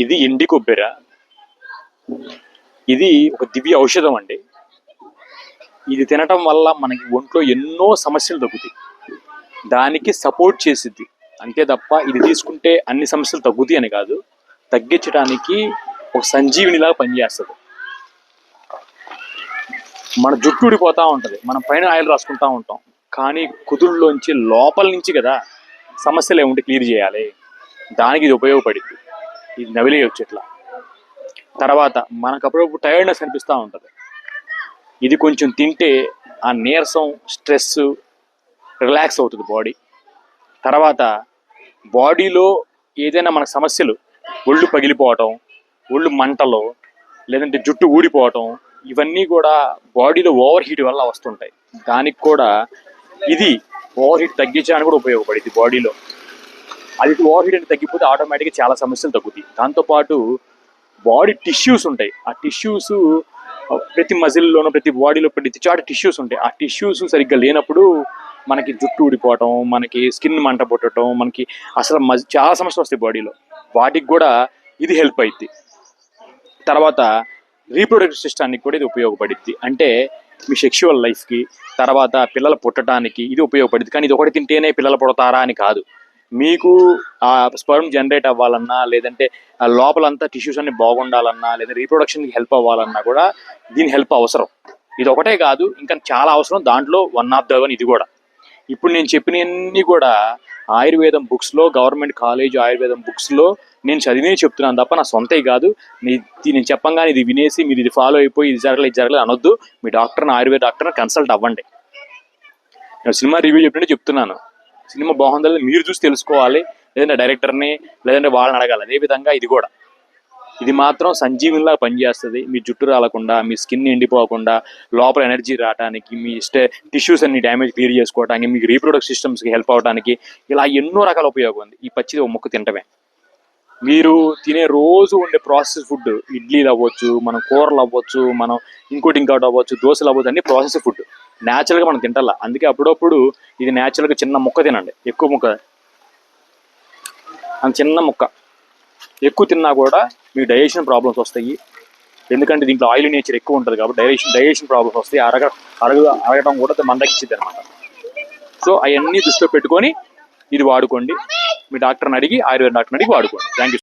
ఇది ఎండి కొబ్బెర. ఇది ఒక దివ్య ఔషధం అండి. ఇది తినటం వల్ల మనకి ఒంట్లో ఎన్నో సమస్యలు తగ్గుతాయి. దానికి సపోర్ట్ చేసిద్ది అంతే తప్ప ఇది తీసుకుంటే అన్ని సమస్యలు తగ్గుతాయి అని కాదు. తగ్గించడానికి ఒక సంజీవినిలాగా పనిచేస్తుంది. మన జుట్టు ఊడిపోతూ ఉంటుంది, మనం పైన ఆయిల్ రాసుకుంటూ ఉంటాం, కానీ కుదుళ్ళలోంచి లోపల నుంచి కదా సమస్యలు ఏముంటే క్లియర్ చేయాలి. దానికి ఇది ఉపయోగపడింది. ఇది నవిలేయొచ్చు ఇట్లా. తర్వాత మనకు అప్పుడప్పుడు టైర్డ్నెస్ అనిపిస్తూ ఉంటుంది. ఇది కొంచెం తింటే ఆ నీరసం, స్ట్రెస్ రిలాక్స్ అవుతుంది బాడీ. తర్వాత బాడీలో ఏదైనా మన సమస్యలు, ఒళ్ళు పగిలిపోవటం, ఒళ్ళు మంటలు, లేదంటే జుట్టు ఊడిపోవటం, ఇవన్నీ కూడా బాడీలో ఓవర్ హీట్ వల్ల వస్తుంటాయి. దానికి కూడా ఇది ఓవర్ హీట్ తగ్గించడానికి కూడా ఉపయోగపడింది బాడీలో. అది ఓవర్ హీట్ అని తగ్గిపోతే ఆటోమేటిక్గా చాలా సమస్యలు తగ్గుతాయి. దాంతోపాటు బాడీ టిష్యూస్ ఉంటాయి. ఆ టిష్యూస్ ప్రతి మజిల్లోనూ, ప్రతి బాడీలో ప్రతి చాటు టిష్యూస్ ఉంటాయి. ఆ టిష్యూస్ సరిగ్గా లేనప్పుడు మనకి జుట్టు ఊడిపోవటం, మనకి స్కిన్ మంట పుట్టడం, మనకి అసలు చాలా సమస్యలు వస్తాయి బాడీలో. వాటికి కూడా ఇది హెల్ప్ అవుద్ది. తర్వాత రీప్రొడక్టివ్ సిస్టానికి కూడా ఇది ఉపయోగపడుద్ది. అంటే మీ సెక్షువల్ లైఫ్కి, తర్వాత పిల్లలు పుట్టడానికి ఇది ఉపయోగపడుద్ది. కానీ ఇది ఒకటి తింటేనే పిల్లలు పుడతారా అని కాదు. మీకు ఆ స్పర్మ్ జనరేట్ అవ్వాలన్నా, లేదంటే ఆ లోపలంతా టిష్యూస్ అన్ని బాగుండాలన్నా, లేదా రీప్రొడక్షన్కి హెల్ప్ అవ్వాలన్నా కూడా దీని హెల్ప్ అవసరం. ఇది ఒకటే కాదు, ఇంకా చాలా అవసరం. దాంట్లో వన్ ఆఫ్ ద వన్ ఇది కూడా. ఇప్పుడు నేను చెప్పినవన్నీ కూడా ఆయుర్వేదం బుక్స్లో, గవర్నమెంట్ కాలేజ్ ఆయుర్వేదం బుక్స్లో నేను చదివి చెప్తున్నాను తప్ప నా సొంతవి కాదు. నేను చెప్పంగానే ఇది వినేసి మీరు ఇది ఫాలో అయిపోయి ఇది జరగలేదు అనొద్దు. మీ డాక్టర్ని, ఆయుర్వేద డాక్టర్ని కన్సల్ట్ అవ్వండి. నేను సినిమా రివ్యూ చెప్పినట్టు చెప్తున్నాను. సినిమా బాగుందో మీరు చూసి తెలుసుకోవాలి, లేదంటే డైరెక్టర్ని, లేదంటే వాళ్ళని అడగాలి. అదేవిధంగా ఇది కూడా, ఇది మాత్రం సంజీవినిలా పనిచేస్తుంది. మీ జుట్టు రాలకుండా, మీ స్కిన్ ఎండిపోకుండా, లోపల ఎనర్జీ రావడానికి, మీ టిష్యూస్ అన్ని డ్యామేజ్ క్లియర్ చేసుకోవడానికి, మీకు రీప్రొడక్టివ్ సిస్టమ్స్కి హెల్ప్ అవడానికి, ఇలా ఎన్నో రకాల ఉపయోగం ఉంది ఈ పచ్చిది ఒక ముక్క తింటమే. మీరు తినే రోజు ఉండే ప్రాసెస్ ఫుడ్, ఇడ్లీలు అవ్వచ్చు, మనం కూరలు అవ్వచ్చు, మనం ఇంకోటి అవ్వచ్చు, దోశలు అవ్వచ్చు, అన్ని ప్రాసెస్ ఫుడ్. న్యాచురల్గా మనం తింటాలా. అందుకే అప్పుడప్పుడు ఇది న్యాచురల్గా చిన్న ముక్క తినండి. ఎక్కువ ముక్క, అంత చిన్న ముక్క ఎక్కువ తిన్నా కూడా మీకు డైజెషన్ ప్రాబ్లమ్స్ వస్తాయి. ఎందుకంటే దీంట్లో ఆయిల్ నేచర్ ఎక్కువ ఉంటుంది కాబట్టి డైజెషన్ ప్రాబ్లమ్స్ వస్తాయి. అరగడం కూడా మందకిచ్చిద్ది అనమాట. సో అవన్నీ దృష్టిలో పెట్టుకొని ఇది వాడుకోండి. మీ డాక్టర్ని అడిగి, ఆయుర్వేద డాక్టర్ని అడిగి వాడుకోండి. Thank you.